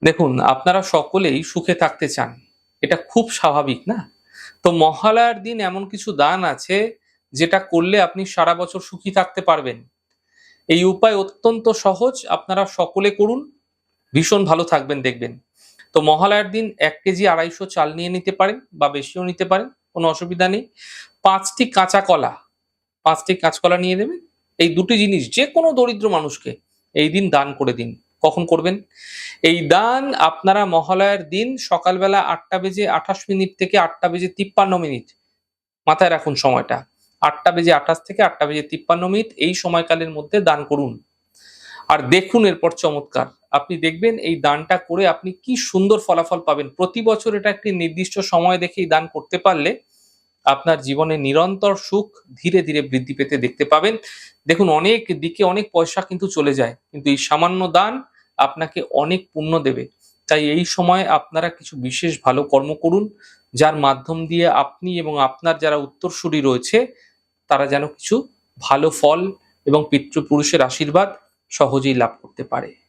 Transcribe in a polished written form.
দেখুন, আপনারা সকলেই সুখে থাকতে চান। এটা খুব স্বাভাবিক না? তো মহালয়ার দিন এমন কিছু দান আছে যেটা করলে আপনি সারা বছর সুখী থাকতে পারবেন। এই উপায় অত্যন্ত সহজ, আপনারা সকলে করুন। ভীষণ ভালো থাকবেন দেখবেন। তো মহালয়ার দিন ১ কেজি ২৫০ চাল নিয়ে নিতে পারেন বা বেশিও নিতে পারেন, কোনো অসুবিধা নেই। ৫ টি কাঁচা কলা, ৫ টি কাঁচকলা নিয়ে নেবেন। এই ২ টি জিনিস যেকোনো দরিদ্র মানুষকে এই দিন দান করে দিন। কখন করবেন? এই দান আপনারা মহালয়ার দিন সকালবেলা ৮ঃ০০ বেজে ২৮ মিনিট থেকে ৮ঃ০০ বেজে ৫৩ মিনিট, মাথায় রাখুন সময়টা। ৮ঃ০০ বেজে ২৮ থেকে ৮ঃ০০ বেজে ৫৩ মিনিট এই সময়কালের মধ্যে দান করুন। আর দেখুন এরপর চমৎকার। আপনি দেখবেন এই দানটা করে আপনি কি সুন্দর ফলাফল পাবেন। প্রতি বছর এটা একটি নির্দিষ্ট সময় দেখে এই দান করতে পারলে আপনার জীবনে নিরন্তর সুখ ধীরে, ধীরে বৃদ্ধি পেতে দেখতে পাবেন। দেখুন অনেক দিকে অনেক পয়সা কিন্তু চলে যায়। কিন্তু এই সামান্য দান আপনাকে অনেক পুণ্য দেবে। তাই এই সময় আপনারা কিছু বিশেষ ভালো কর্ম করুন, যার মাধ্যম দিয়ে আপনি এবং আপনার যারা উত্তরসূরি রয়েছে, তারা যেন কিছু ভালো ফল এবং পিতৃপুরুষের আশীর্বাদ সহজেই লাভ করতে পারে।